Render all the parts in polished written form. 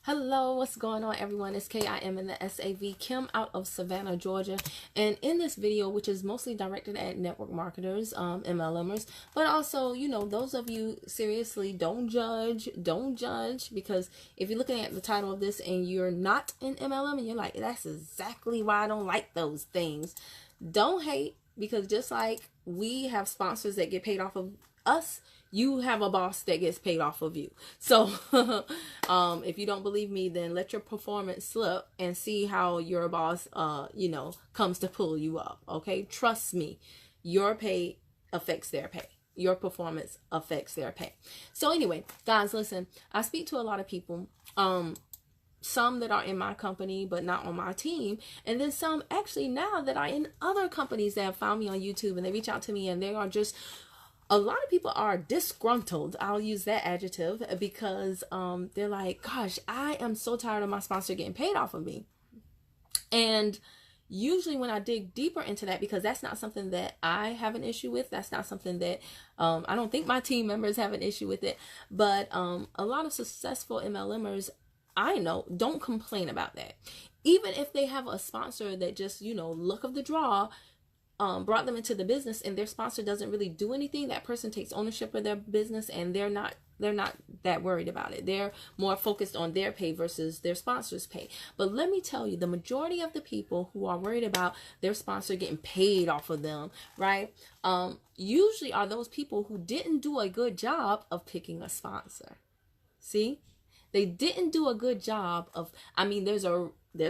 Hello, what's going on, everyone? It's KIM in the SAV, Kim out of Savannah, Georgia. And in this video, which is mostly directed at network marketers, MLMers, but also, those of you, seriously, don't judge, because if you're looking at the title of this and you're not in MLM and you're like, that's exactly why I don't like those things, don't hate, because just like we have sponsors that get paid off of us, you have a boss that gets paid off of you. So if you don't believe me, then let your performance slip and see how your boss comes to pull you up. Okay, trust me, your pay affects their pay. Your performance affects their pay. So anyway, guys, listen, I speak to a lot of people, some that are in my company but not on my team, and then some actually now that are in other companies that have found me on YouTube, and they reach out to me and they are just, a lot of people are disgruntled. I'll use that adjective because they're like, gosh, I am so tired of my sponsor getting paid off of me. And usually when I dig deeper into that, because that's not something that I have an issue with, that's not something that I don't think my team members have an issue with it, but a lot of successful MLMers I know don't complain about that. Even if they have a sponsor that just, luck of the draw, brought them into the business, and their sponsor doesn't really do anything, that person takes ownership of their business, and they're not that worried about it. They're more focused on their pay versus their sponsor's pay. But let me tell you, the majority of the people who are worried about their sponsor getting paid off of them, right, usually are those people who didn't do a good job of picking a sponsor. See, they didn't do a good job of, there's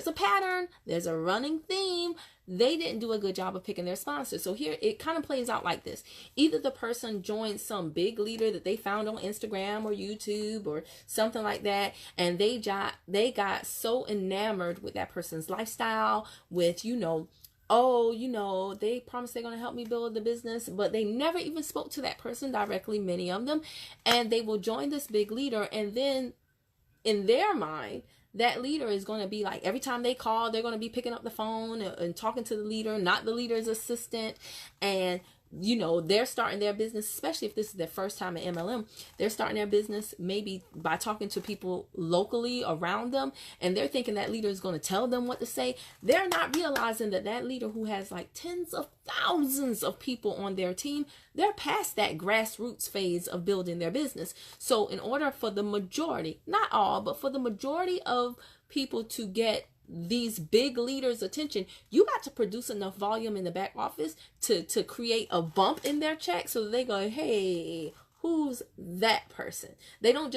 a pattern, there's a running theme. They didn't do a good job of picking their sponsor. So here it kind of plays out like this. Either the person joined some big leader that they found on Instagram or YouTube or something like that, and they got so enamored with that person's lifestyle, with, they promised they're going to help me build the business, but they never even spoke to that person directly, many of them, and they will join this big leader, and then in their mind, that leader is going to be like, every time they call, they're going to be picking up the phone and talking to the leader, not the leader's assistant. And, they're starting their business, especially if this is their first time at MLM, they're starting their business maybe by talking to people locally around them. And they're thinking that leader is going to tell them what to say. They're not realizing that leader, who has like tens of thousands of people on their team, they're past that grassroots phase of building their business. So in order for the majority, not all, but for the majority of people to get these big leaders' attention, you got to produce enough volume in the back office to create a bump in their check, so that they go, hey, who's that person? They didn't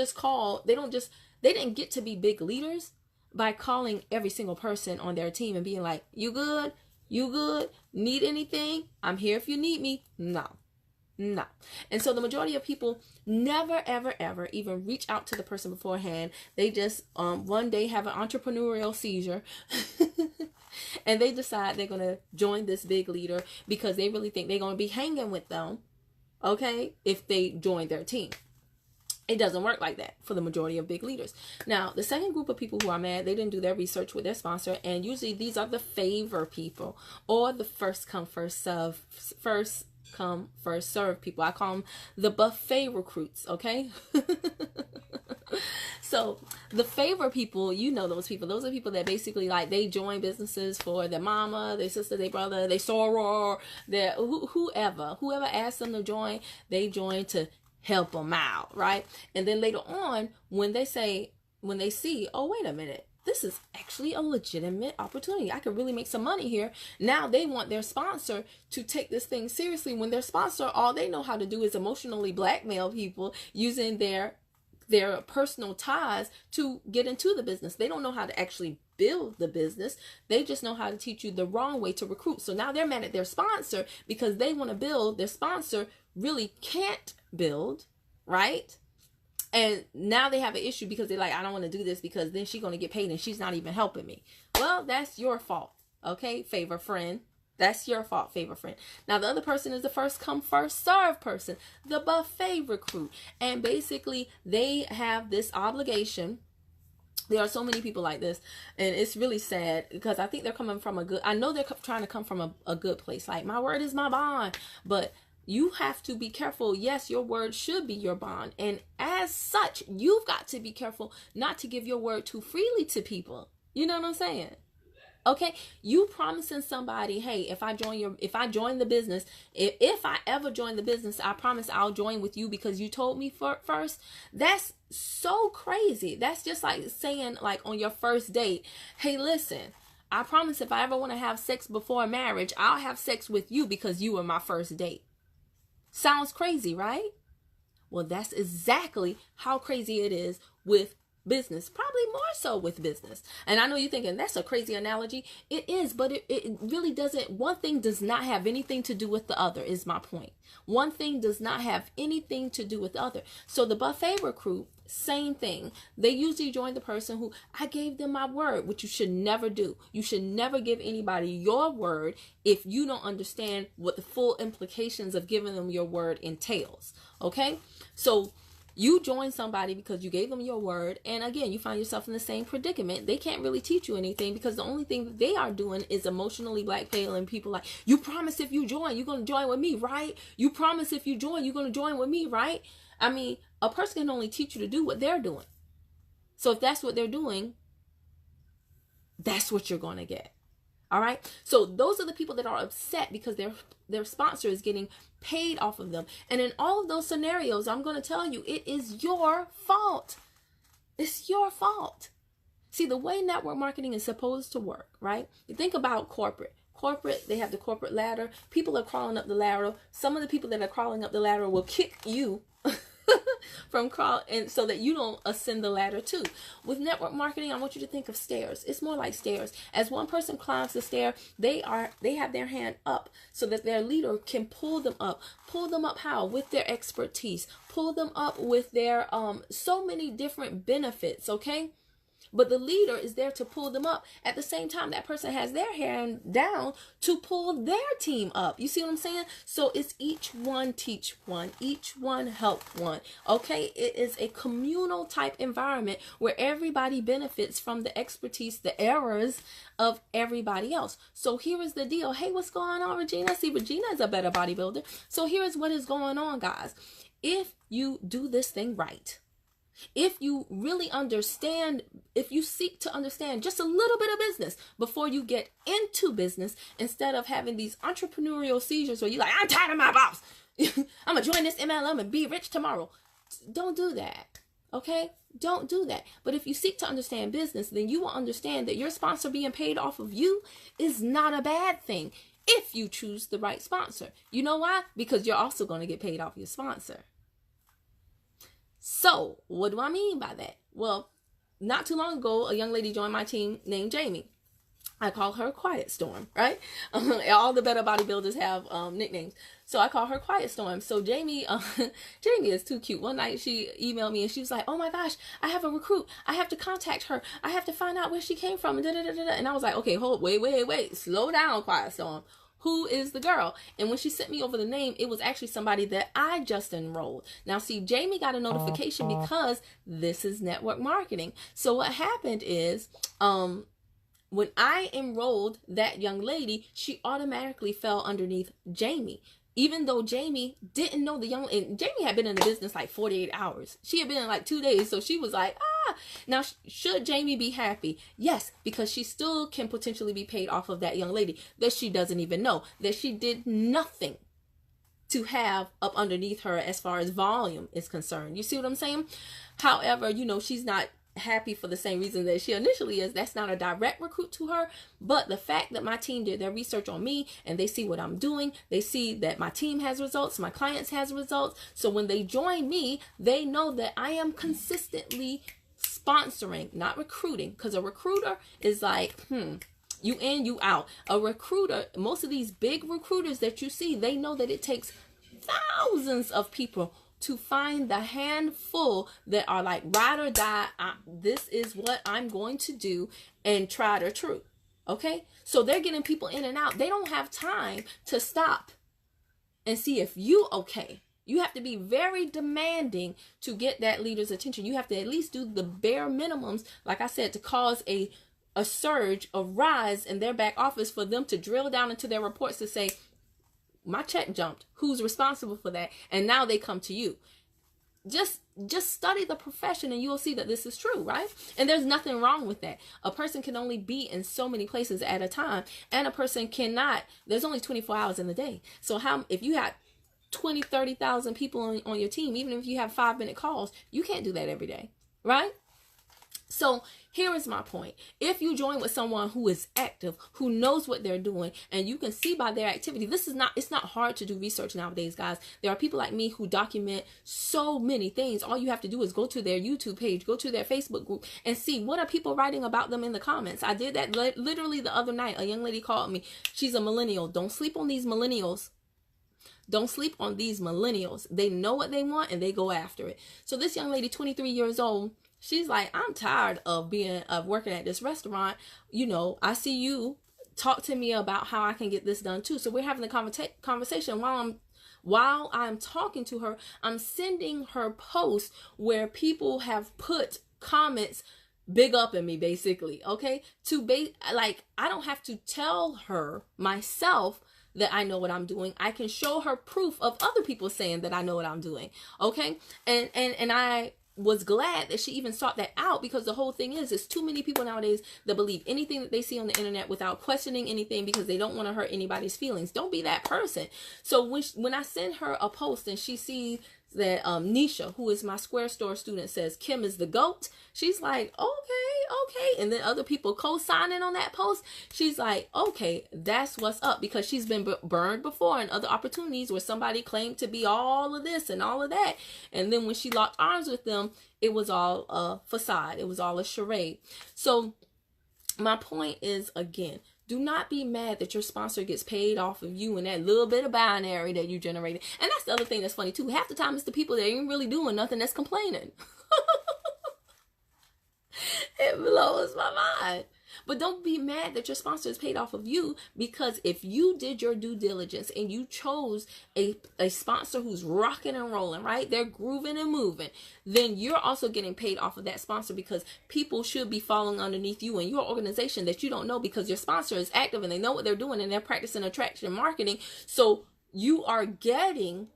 get to be big leaders by calling every single person on their team and being like, you good, need anything, I'm here if you need me. No. And so the majority of people never, ever, ever even reach out to the person beforehand. They just one day have an entrepreneurial seizure and they decide they're going to join this big leader because they really think they're going to be hanging with them, okay, if they join their team. It doesn't work like that for the majority of big leaders. Now, the second group of people who are mad, they didn't do their research with their sponsor, and usually these are the favor people, or the first come, first serve people. I call them the buffet recruits, okay? So the favor people, those people. Those are people that basically, like, they join businesses for their mama, their sister, their brother, their soror, their whoever asked them to join, they join to help them out, right? And then later on, when they see, oh, wait a minute, this is actually a legitimate opportunity, I could really make some money here. Now they want their sponsor to take this thing seriously, when their sponsor, all they know how to do is emotionally blackmail people using their personal ties to get into the business. They don't know how to actually build the business. They just know how to teach you the wrong way to recruit. So now they're mad at their sponsor because they want to build. Their sponsor really can't build, right? And now they have an issue because they're like, I don't want to do this because then she's going to get paid and she's not even helping me. Well, that's your fault. Okay, favor friend. That's your fault, favor friend. Now, the other person is the first come, first serve person, the buffet recruit. And basically, they have this obligation. There are so many people like this, and it's really sad because I think they're coming from I know they're trying to come from a good place. Like, my word is my bond. But You have to be careful. Yes, your word should be your bond. And as such, you've got to be careful not to give your word too freely to people. You know what I'm saying? Okay, you promising somebody, hey, if I join the business, if I ever join the business, I promise I'll join with you because you told me first. That's so crazy. That's just like saying, like, on your first date, hey, listen, I promise if I ever want to have sex before marriage, I'll have sex with you because you were my first date. Sounds crazy, right? Well, that's exactly how crazy it is with business, probably more so with business. And I know you're thinking that's a crazy analogy. It is, but it really doesn't. One thing does not have anything to do with the other, is my point. One thing does not have anything to do with the other. So the buffet recruit, same thing. They usually join the person who, I gave them my word, which you should never do. You should never give anybody your word if you don't understand what the full implications of giving them your word entails. Okay? So you join somebody because you gave them your word, and again, you find yourself in the same predicament. They can't really teach you anything because the only thing that they are doing is emotionally blackmailing people. Like, you promise if you join, you're going to join with me, right? You promise if you join, you're going to join with me, right? I mean, a person can only teach you to do what they're doing. So if that's what they're doing, that's what you're going to get. All right. So those are the people that are upset because their sponsor is getting paid off of them. And in all of those scenarios, I'm going to tell you, it is your fault. It's your fault. See, the way network marketing is supposed to work, right? You think about corporate. Corporate, they have the corporate ladder. People are crawling up the ladder. Some of the people that are crawling up the ladder will kick you from crawl, and so that you don't ascend the ladder too. With network marketing, I want you to think of stairs. It's more like stairs. As one person climbs the stair, they have their hand up so that their leader can pull them up. Pull them up how? With their expertise. Pull them up with their so many different benefits, okay? But the leader is there to pull them up. At the same time, that person has their hand down to pull their team up. You see what I'm saying? So it's each one teach one, each one help one. Okay? It is a communal type environment where everybody benefits from the expertise, the errors of everybody else. So here is the deal. Hey, what's going on, Regina? See, Regina is a better bodybuilder. So here is what is going on, guys. If you do this thing right, if you really understand, if you seek to understand just a little bit of business before you get into business, instead of having these entrepreneurial seizures where you're like, I'm tired of my boss. I'm going to join this MLM and be rich tomorrow. Don't do that. Okay? Don't do that. But if you seek to understand business, then you will understand that your sponsor being paid off of you is not a bad thing if you choose the right sponsor. You know why? Because you're also going to get paid off your sponsor. So, what do I mean by that? Well, not too long ago, a young lady joined my team named Jamie. I call her Quiet Storm, right? All the better bodybuilders have nicknames. So I call her Quiet Storm. So Jamie is too cute. One night she emailed me and she was like, oh my gosh, I have a recruit. I have to contact her. I have to find out where she came from. And I was like, okay, wait. Slow down, Quiet Storm. Who is the girl? And when she sent me over the name, it was actually somebody that I just enrolled. Now, see, Jamie got a notification because this is network marketing. So what happened is, when I enrolled that young lady, she automatically fell underneath Jamie. Even though Jamie didn't know and Jamie had been in the business like 48 hours. She had been in like 2 days. So she was like, Now, should Jamie be happy? Yes, because she still can potentially be paid off of that young lady that she doesn't even know, that she did nothing to have up underneath her as far as volume is concerned. You see what I'm saying? However, she's not happy for the same reason that she initially is. That's not a direct recruit to her, but the fact that my team did their research on me and they see what I'm doing, they see that my team has results, my clients has results. So when they join me, they know that I am consistently sponsoring, not recruiting, because a recruiter is like, you in, you out. A recruiter, most of these big recruiters that you see, they know that it takes thousands of people to find the handful that are like ride or die. This is what I'm going to do, and tried or true. Okay? So they're getting people in and out. They don't have time to stop and see if you okay. You have to be very demanding to get that leader's attention. You have to at least do the bare minimums, like I said, to cause a surge, a rise in their back office for them to drill down into their reports to say, my check jumped. Who's responsible for that? And now they come to you. Just study the profession and you'll see that this is true, right? And there's nothing wrong with that. A person can only be in so many places at a time, and a person cannot, there's only 24 hours in the day. So if you had 20, 30,000 people on your team, even if you have 5-minute calls, you can't do that every day, right? So here is my point. If you join with someone who is active, who knows what they're doing, and you can see by their activity, it's not hard to do research nowadays, guys. There are people like me who document so many things. All you have to do is go to their YouTube page, go to their Facebook group, and see what are people writing about them in the comments. I did that literally the other night. A young lady called me. She's a millennial. Don't sleep on these millennials. Don't sleep on these millennials. They know what they want and they go after it. So this young lady, 23 years old, she's like, I'm tired of working at this restaurant. You know, I see you. Talk to me about how I can get this done too. So we're having a conversation while I'm talking to her. I'm sending her posts where people have put comments big up in me, basically. Okay, like I don't have to tell her myself that I know what I'm doing. I can show her proof of other people saying that I know what I'm doing. Okay, and I was glad that she even sought that out, because the whole thing is, there's too many people nowadays that believe anything that they see on the internet without questioning anything because they don't want to hurt anybody's feelings. Don't be that person. So when I send her a post and she sees that Nisha, who is my Square Store student, says Kim is the GOAT, she's like, okay. And then other people co-signing on that post. She's like, okay, that's what's up, because she's been burned before in other opportunities where somebody claimed to be all of this and all of that. And then when she locked arms with them, it was all a facade. It was all a charade. So my point is, again, do not be mad that your sponsor gets paid off of you and that little bit of binary that you generated. And that's the other thing that's funny too. Half the time it's the people that ain't really doing nothing that's complaining. It blows my mind. But don't be mad that your sponsor is paid off of you, because if you did your due diligence and you chose a sponsor who's rocking and rolling, right? They're grooving and moving, then you're also getting paid off of that sponsor, because people should be following underneath you and your organization that you don't know, because your sponsor is active and they know what they're doing and they're practicing attraction marketing. So you are getting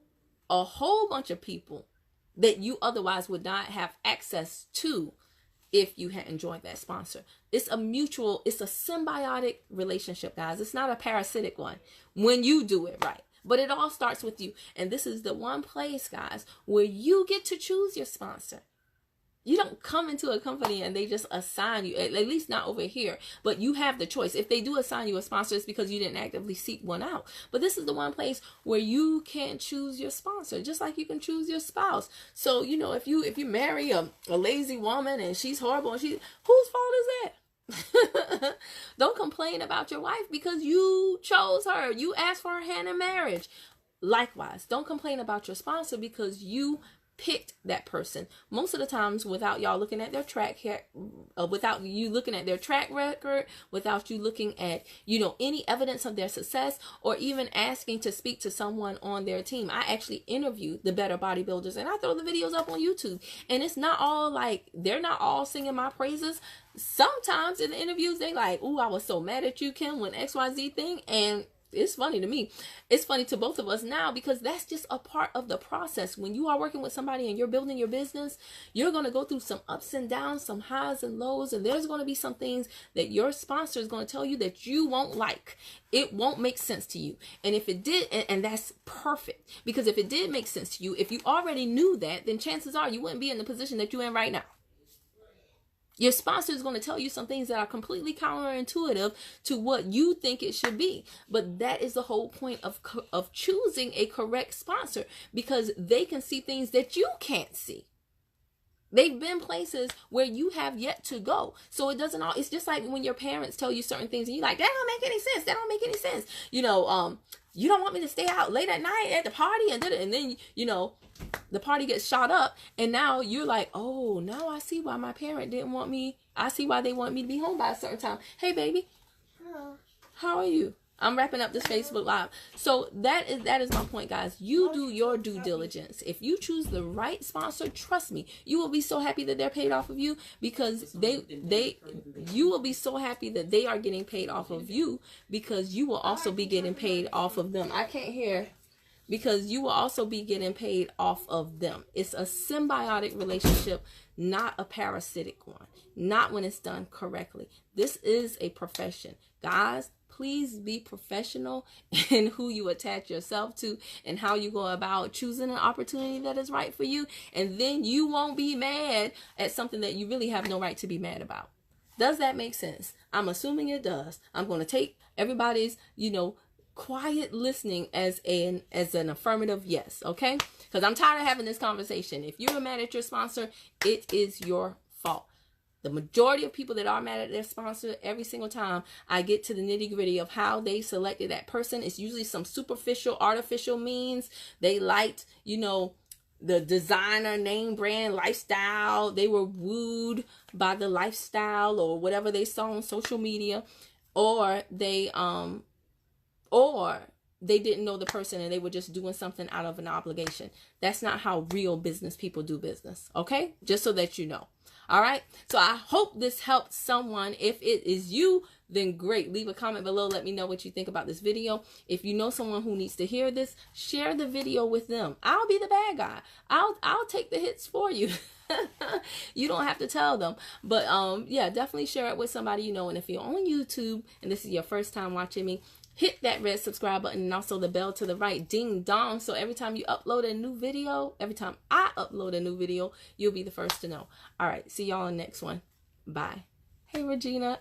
a whole bunch of people that you otherwise would not have access to if you hadn't joined that sponsor. It's a symbiotic relationship, guys. It's not a parasitic one when you do it right. But it all starts with you. And this is the one place, guys, where you get to choose your sponsor. You don't come into a company and they just assign you, at least not over here, but you have the choice. If they do assign you a sponsor, it's because you didn't actively seek one out. But this is the one place where you can choose your sponsor, just like you can choose your spouse. So, you know, if you marry a lazy woman and she's horrible, and whose fault is that? Don't complain about your wife because you chose her. You asked for her hand in marriage. Likewise, don't complain about your sponsor because you picked that person. Most of the times, without y'all looking at their without you looking at their track record, without you looking at, you know, any evidence of their success, or even asking to speak to someone on their team. I actually interview the Better Bodybuilders, and I throw the videos up on YouTube, and it's not all like, they're not all singing my praises. Sometimes in the interviews, they like, ooh, I was so mad at you, Kim, when XYZ thing. And it's funny to me. It's funny to both of us now, because that's just a part of the process. When you are working with somebody and you're building your business, you're going to go through some ups and downs, some highs and lows, and there's going to be some things that your sponsor is going to tell you that you won't like. It won't make sense to you. And if it did, and that's perfect, because if it did make sense to you, if you already knew that, then chances are you wouldn't be in the position that you're in right now. Your sponsor is going to tell you some things that are completely counterintuitive to what you think it should be. But that is the whole point of choosing a correct sponsor, because they can see things that you can't see. They've been places where you have yet to go. So it's just like when your parents tell you certain things and you're like, that don't make any sense. That don't make any sense. You know, you don't want me to stay out late at night at the party, and then, you know, the party gets shot up, and now you're like, oh, now I see why my parent didn't want me. I see why they want me to be home by a certain time. Hey, baby. Hello. How are you? I'm wrapping up this Facebook Live. So that is my point, guys. You do your due diligence. If you choose the right sponsor, trust me, you will be so happy that they're paid off of you, because you will be so happy that they are getting paid off of you, because you will also be getting paid off of them. I can't hear. Because you will also be getting paid off of them. It's a symbiotic relationship, not a parasitic one. Not when it's done correctly. This is a profession. Guys, please be professional in who you attach yourself to and how you go about choosing an opportunity that is right for you. And then you won't be mad at something that you really have no right to be mad about. Does that make sense? I'm assuming it does. I'm going to take everybody's, quiet listening as an affirmative yes, okay? Because I'm tired of having this conversation. If you're mad at your sponsor, it is your fault. The majority of people that are mad at their sponsor, every single time I get to the nitty-gritty of how they selected that person, it's usually some superficial, artificial means. They liked, the designer, name brand, lifestyle. They were wooed by the lifestyle or whatever they saw on social media, or they didn't know the person and they were just doing something out of an obligation. That's not how real business people do business. Okay? Just so that you know. All right? So I hope this helped someone. If it is you, then great. Leave a comment below. Let me know what you think about this video. If you know someone who needs to hear this, share the video with them. I'll be the bad guy. I'll take the hits for you. You don't have to tell them. But yeah, definitely share it with somebody you know. And if you're on YouTube and this is your first time watching me, hit that red subscribe button and also the bell to the right, ding dong, so every time you upload a new video, every time I upload a new video, you'll be the first to know. All right, see y'all in the next one. Bye. Hey, Regina.